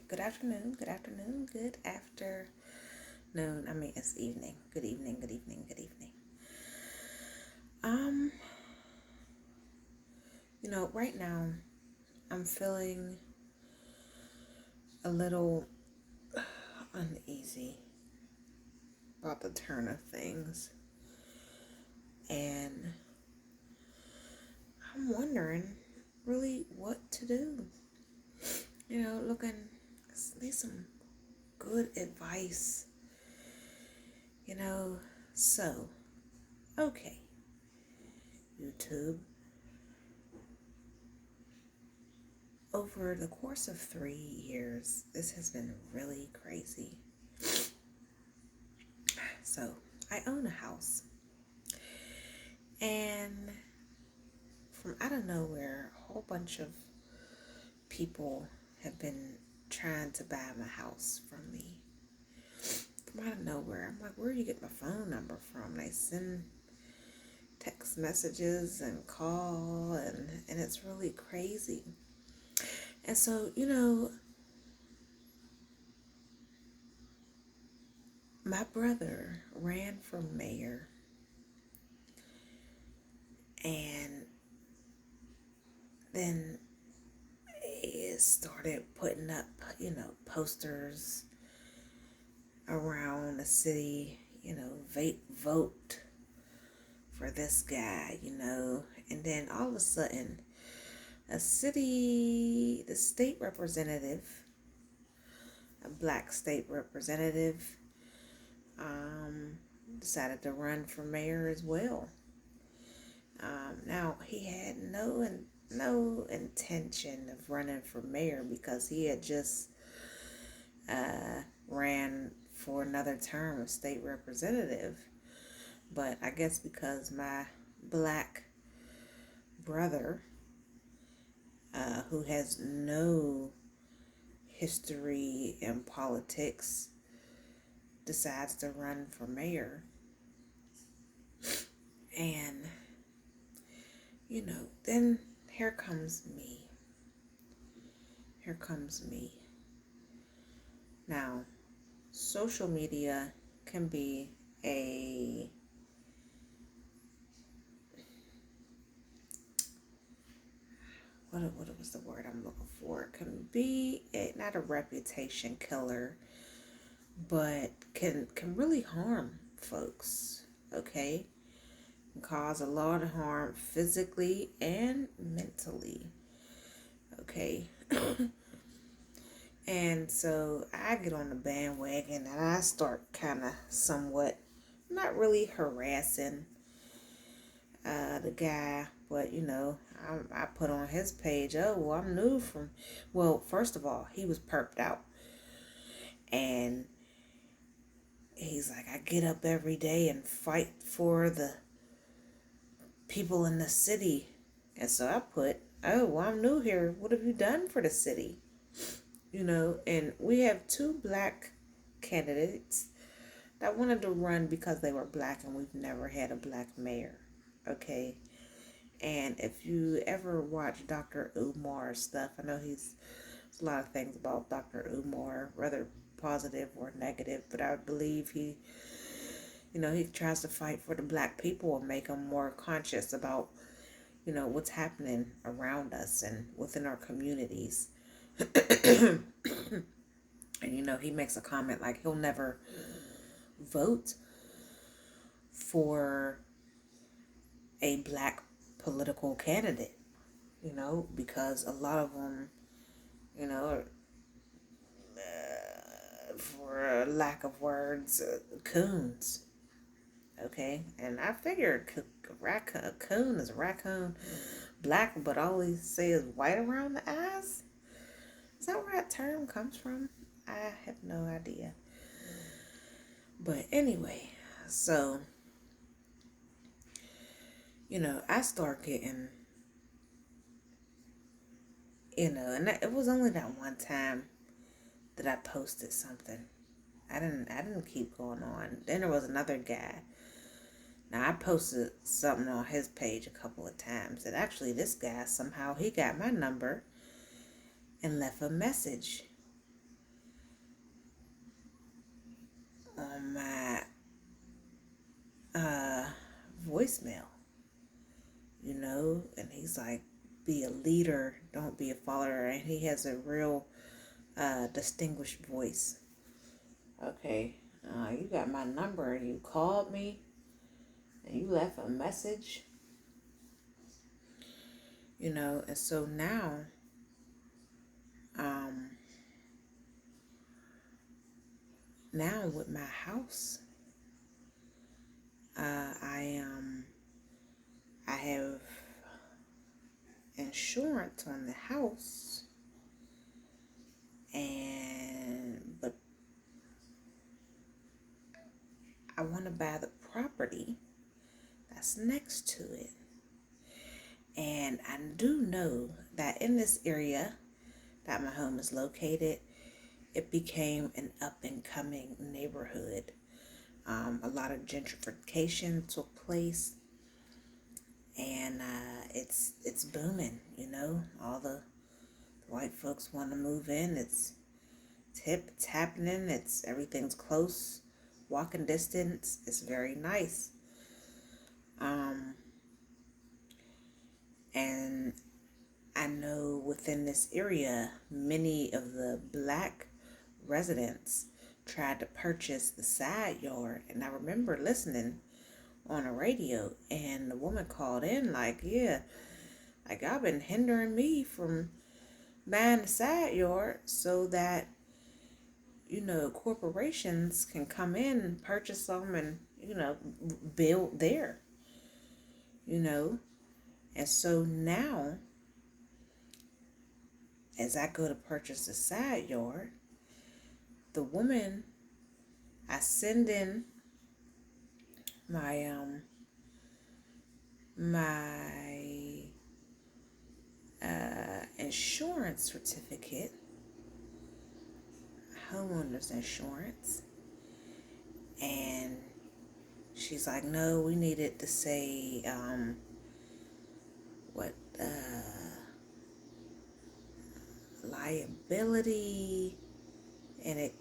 Good afternoon, good afternoon, good afternoon. I mean, it's evening. Good evening, good evening, good evening. Um, right now I'm feeling a little uneasy about the turn of things. And I'm wondering really what to do. Looking, need some good advice. You know, so, okay, YouTube. Over the course of 3 years, this has been really crazy. So, I own a house, and from out of nowhere, a whole bunch of people have been trying to buy my house from me. From out of nowhere, I'm like, where do you get my phone number from? They send text messages and call, and it's really crazy. And so, my brother ran for mayor, and then it started putting up, posters around the city, vote for this guy, and then all of a sudden, the state representative, a black state representative, um, decided to run for mayor as well. Now he had no intention of running for mayor because he had just ran for another term of state representative. But I guess because my black brother, who has no history in politics, decides to run for mayor. And, then here comes me. Here comes me. Now, social media can be a what was the word I'm looking for? It can be not a reputation killer, but can really harm folks. Okay, can cause a lot of harm physically and mentally. Okay. And so I get on the bandwagon and I start kind of somewhat, not really harassing the guy, but I put on his page, oh, well, I'm new from, well, first of all, he was perked out. And he's like, I get up every day and fight for the people in the city. And so I put, oh, well, I'm new here. What have you done for the city? And we have two black candidates that wanted to run because they were black, and we've never had a black mayor. Okay. And if you ever watch Dr. Umar's stuff, I know there's a lot of things about Dr. Umar, whether positive or negative, but I believe he tries to fight for the black people and make them more conscious about, what's happening around us and within our communities. And he makes a comment like he'll never vote for a black political candidate, because a lot of them, for lack of words, coons. Okay, and I figured a coon is a raccoon, black, but all he say is white around the eyes. Is that where that term comes from? I have no idea. But anyway, so I start getting, and it was only that one time that I posted something. I didn't keep going on. Then there was another guy. Now I posted something on his page a couple of times. And actually this guy somehow he got my number and left a message. voicemail, and he's like, be a leader, don't be a follower. And he has a real distinguished voice. Okay, you got my number and you called me and you left a message, and so now with my house, I have insurance on the house, but I want to buy the property that's next to it. And I do know that in this area that my home is located, it became an up and coming neighborhood. A lot of gentrification took place, and it's booming. All the white folks want to move in. It's hip, it's happening. Everything's close, walking distance. It's very nice. And I know within this area, many of the black residents tried to purchase the side yard. And I remember listening on a radio, and the woman called in like, yeah, like, y'all been hindering me from buying the side yard so that, corporations can come in and purchase them and, build there, And so now, as I go to purchase the side yard, the woman, I send in my insurance certificate, homeowner's insurance, and she's like, no, we need it to say liability, and it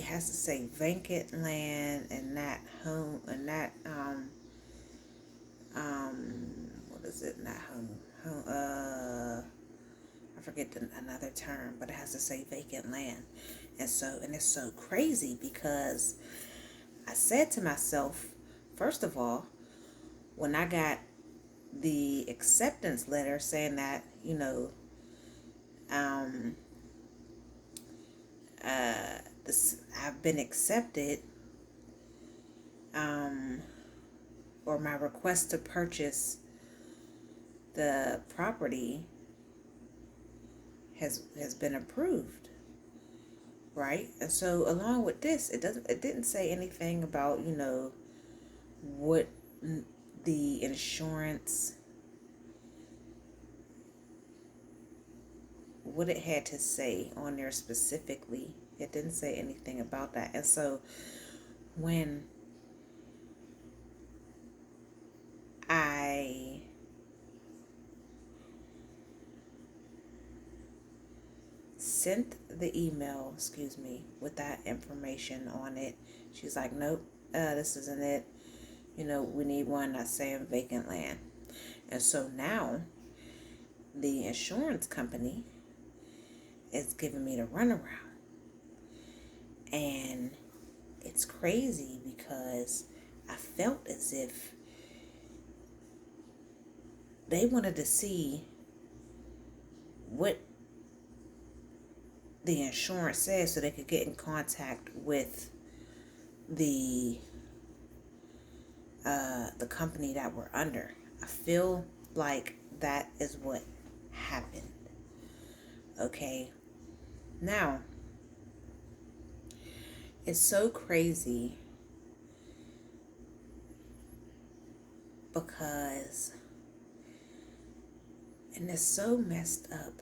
has to say vacant land and that home and that what is it, not home I forget another term, but it has to say vacant land. And it's so crazy because I said to myself, first of all, when I got the acceptance letter saying that, I've been accepted, or my request to purchase the property has been approved, right? And so along with this, it didn't say anything about, what the insurance, what it had to say on there specifically. It didn't say anything about that. And so when I sent the email, with that information on it, she's like, nope, this isn't it. We need one that's saying vacant land. And so now the insurance company is giving me the runaround. And it's crazy because I felt as if they wanted to see what the insurance says so they could get in contact with the company that we're under. I feel like that is what happened. Okay. Now, it's so crazy because, and it's so messed up.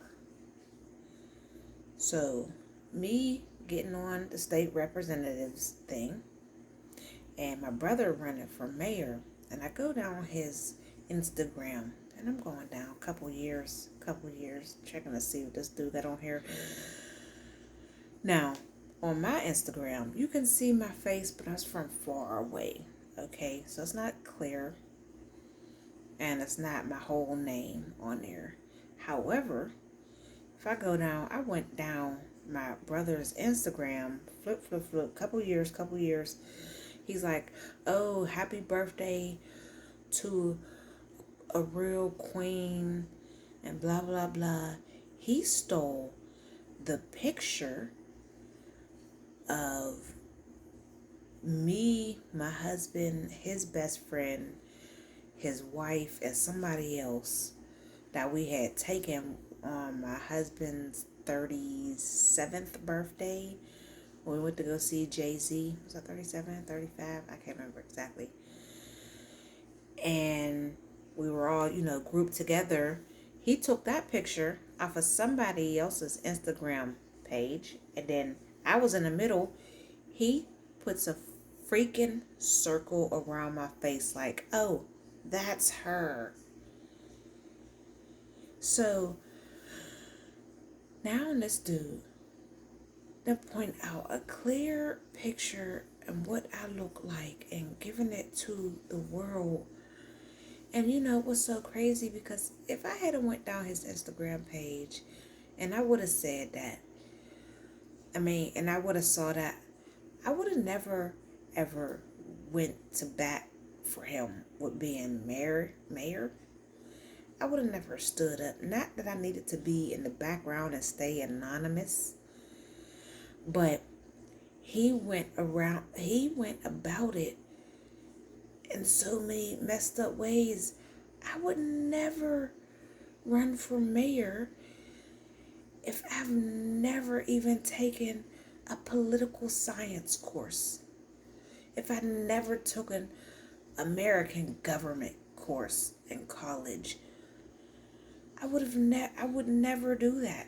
So, me getting on the state representatives thing, and my brother running for mayor, and I go down his Instagram, and I'm going down a couple years, checking to see what this dude got on here. Now, on my Instagram, you can see my face, but I was from far away. Okay, so it's not clear. and it's not my whole name on there. However, if I go down, I went down my brother's Instagram, flip, couple years. He's like, oh, happy birthday to a real queen and blah, blah, blah. He stole the picture of me, my husband, his best friend, his wife, and somebody else that we had taken on my husband's 37th birthday when we went to go see Jay-Z. Was that 37, 35? I can't remember exactly. And we were all, grouped together. He took that picture off of somebody else's Instagram page, and then I was in the middle. He puts a freaking circle around my face like, oh, that's her. So now this dude, they point out a clear picture and what I look like and giving it to the world. And you know what's so crazy? Because if I had went down his Instagram page and I would have said that, and I would have saw that, I would have never ever went to bat for him with being mayor. I would have never stood up. Not that I needed to be in the background and stay anonymous, but he went about it in so many messed up ways. I would never run for mayor if I've never even taken a political science course. If I never took an American government course in college, I would never do that.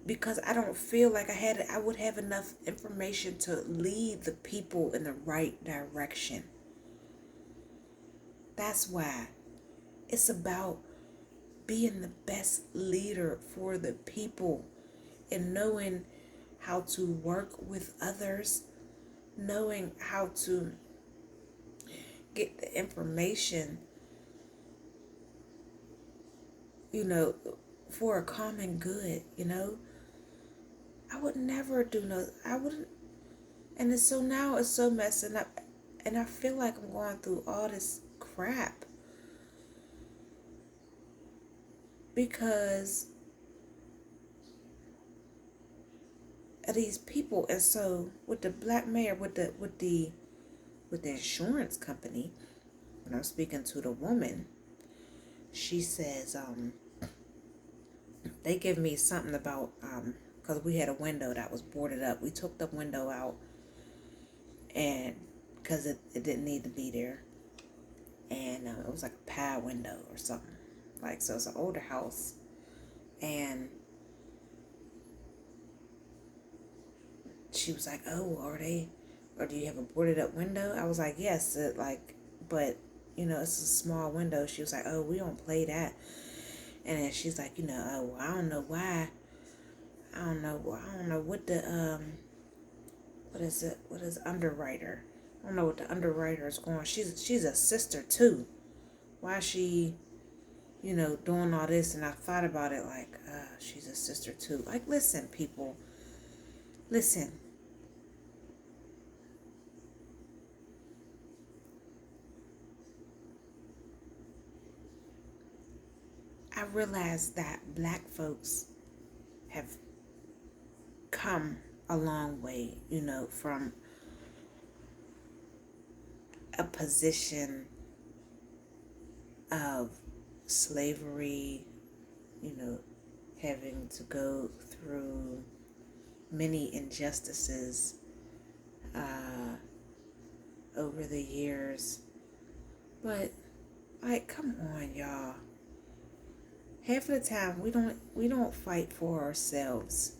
Because I don't feel like I would have enough information to lead the people in the right direction. That's why it's about being the best leader for the people and knowing how to work with others, knowing how to get the information, for a common good, I would never I wouldn't, and it's so messing up, and I feel like I'm going through all this crap because of these people. And so with the black mayor, with the insurance company, when I'm speaking to the woman, she says, they give me something about, because we had a window that was boarded up. We took the window out, and because it didn't need to be there, and it was like a pad window or something. So it's an older house, and she was like, "Oh, or do you have a boarded up window?" I was like, "Yes." But it's a small window. She was like, "Oh, we don't play that." And then she's like, "Oh, I don't know why. I don't know what the what is it? What is underwriter? I don't know what the underwriter is going. She's a sister too. Why is she, doing all this?" And I thought about it like, she's a sister too. Like, listen, people, listen. I realize that black folks have come a long way, from a position of slavery, having to go through many injustices over the years. But, come on, y'all. Half of the time we don't fight for ourselves.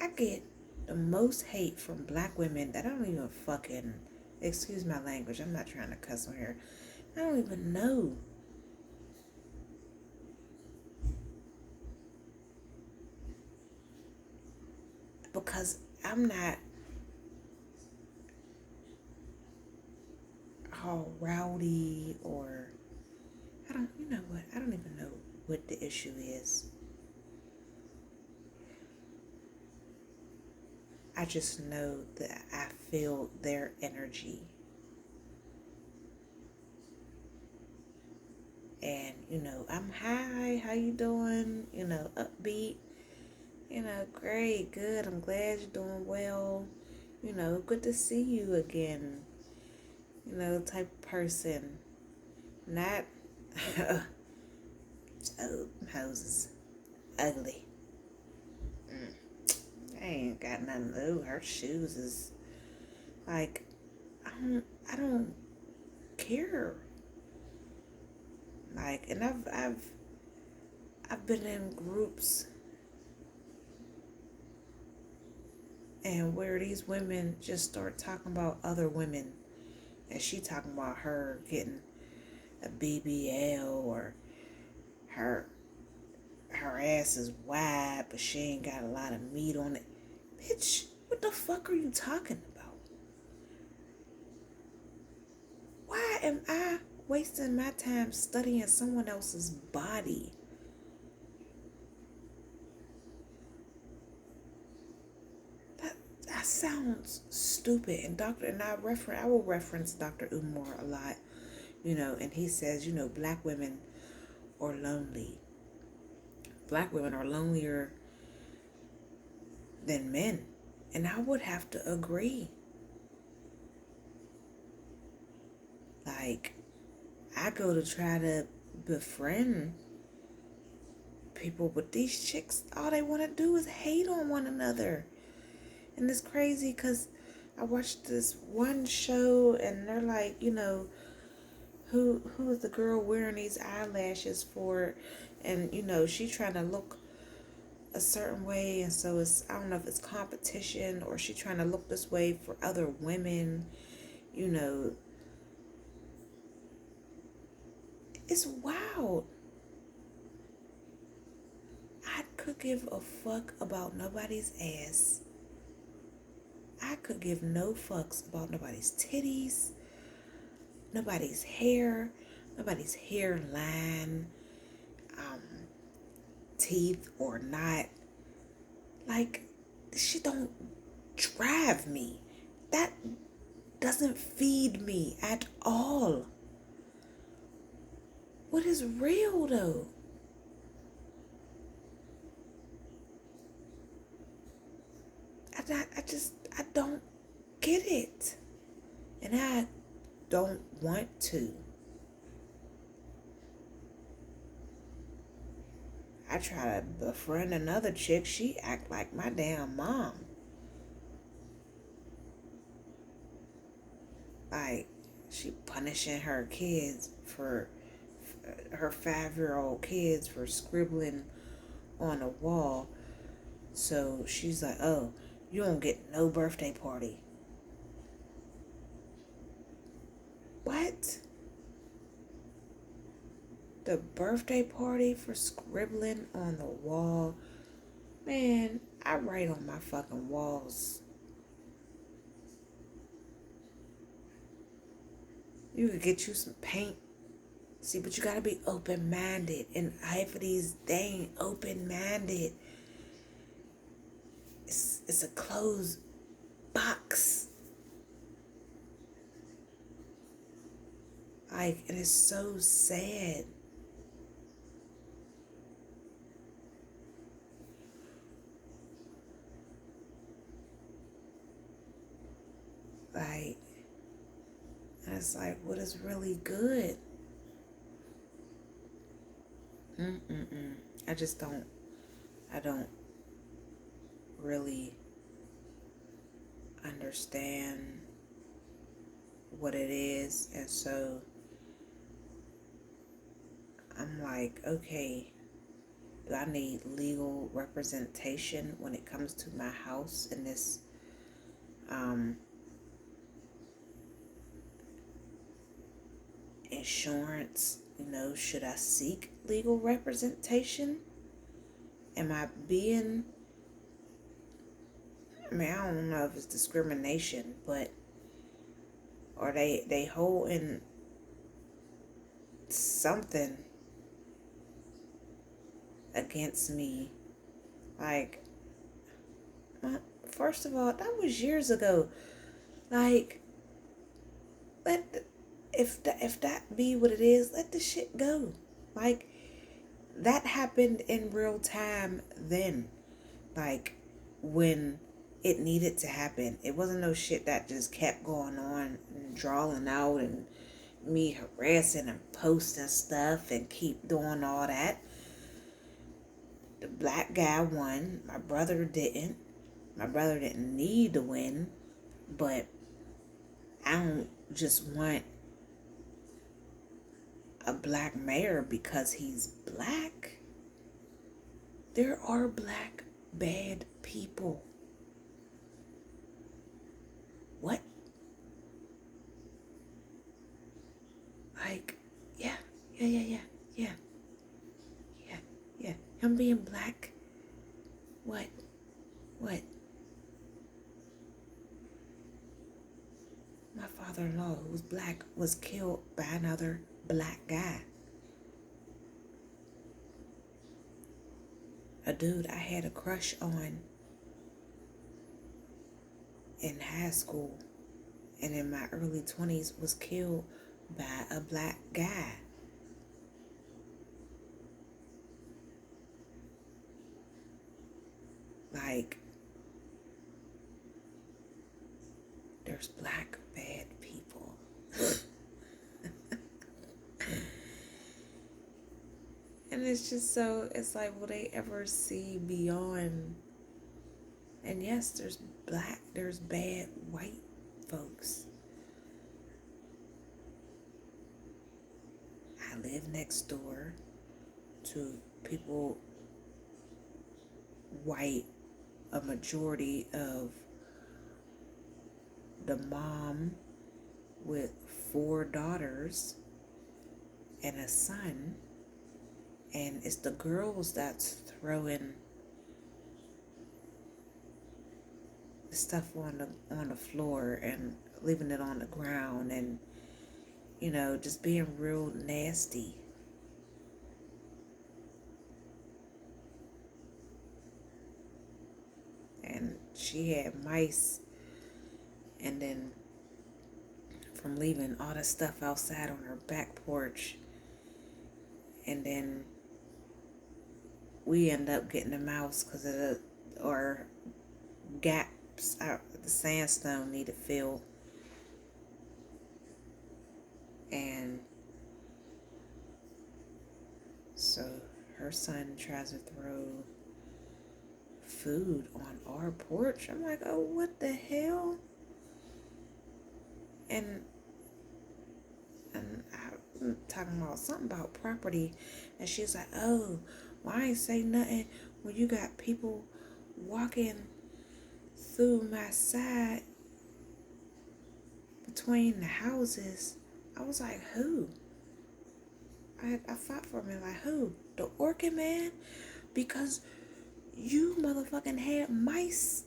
I get the most hate from black women that I don't even fucking, excuse my language, I'm not trying to cuss on here, I don't even know. Because I'm not all rowdy or you know what? I don't even know what the issue is. I just know that I feel their energy. And, I'm hi, how you doing? Upbeat. Great, good. I'm glad you're doing well. Good to see you again. Type of person. Not, oh, houses. Ugly. I ain't got nothing. Ooh, her shoes is like, I don't care. Like, and I've been in groups and where these women just start talking about other women, and she talking about her getting a BBL, or her ass is wide but she ain't got a lot of meat on it. Bitch, what the fuck are you talking about? Why am I wasting my time studying someone else's body? That sounds stupid. And I will reference Dr. Umar a lot, and he says, black women are lonely. Black women are lonelier than men. And I would have to agree. Like, I go to try to befriend people, but these chicks, all they want to do is hate on one another. And it's crazy because I watched this one show and they're like, who is the girl wearing these eyelashes for? And, she trying to look a certain way, and so I don't know if it's competition or she trying to look this way for other women. It's wild. I could give a fuck about nobody's ass. I could give no fucks about nobody's titties, nobody's hair, nobody's hairline, teeth or not. Like, she don't drive me. That doesn't feed me at all. What is real though? I don't get it. And I don't want to. I try to befriend another chick. She act like my damn mom. Like, she punishing her kids for her 5-year-old kids for scribbling on a wall. So she's like, oh, you don't get no birthday party. What? The birthday party for scribbling on the wall? Man, I write on my fucking walls. You could get you some paint. See, but you gotta be open-minded. And half of these, they ain't open-minded. It's a closed box. Like, and it's so sad. Like, and it's like, what is really good? I just don't, I don't really understand what it is. And so I'm like, okay, do I need legal representation when it comes to my house in this insurance? Should I seek legal representation? Am I being, I don't know if it's discrimination, but are they holding something against me. Like, first of all, that was years ago. Like, if that be what it is, let the shit go. Like, that happened in real time then. Like, when it needed to happen. It wasn't no shit that just kept going on and drawing out and me harassing and posting stuff and keep doing all that. The black guy won. My brother didn't. My brother didn't need to win. But I don't just want a black mayor because he's black. There are black bad people. What? Like, yeah. Him being black. What? My father-in-law, who was black, was killed by another black guy. A dude I had a crush on in high school and in my early 20s was killed by a black guy. Like, there's black bad people. And it's just so, it's like, will they ever see beyond? And yes, there's bad white folks. I live next door to people, white, a majority of the mom with 4 daughters and a son, and it's the girls that's throwing the stuff on the floor and leaving it on the ground and, you know, just being real nasty. And she had mice, and then from leaving all the stuff outside on her back porch, and then we end up getting a mouse because of or gaps out, the sandstone needed filled, and so her son tries to throw food on our porch. I'm like, oh, what the hell? And I'm talking about something about property, and she's like, oh, well, I ain't say nothing when you got people walking through my side between the houses. I was like, who? I fought for a minute, like, who? The Orchid Man? Because you motherfucking had mice.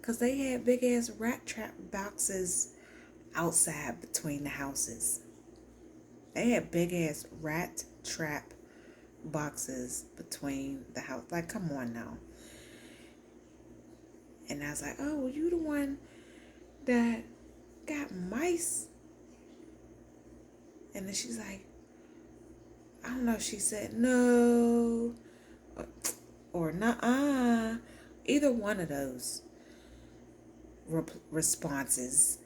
Because they had big ass rat trap boxes outside between the houses. They had big ass rat trap boxes between the house. Like, come on now. And I was like, oh, well, you the one that got mice? And then she's like, I don't know, she said no or nuh-uh. Either one of those responses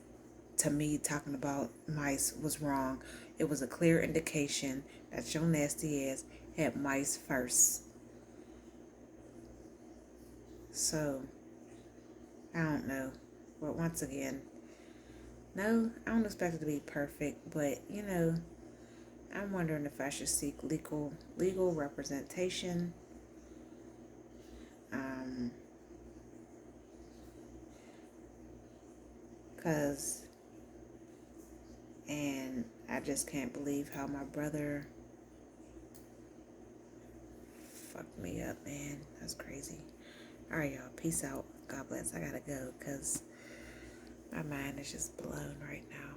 to me talking about mice was wrong. It was a clear indication that your nasty ass had mice first. So, I don't know. But once again, no, I don't expect it to be perfect, but, you know, I'm wondering if I should seek legal representation. Cause, and I just can't believe how my brother fucked me up, man. That's crazy. All right, y'all. Peace out. God bless. I gotta go because my mind is just blown right now.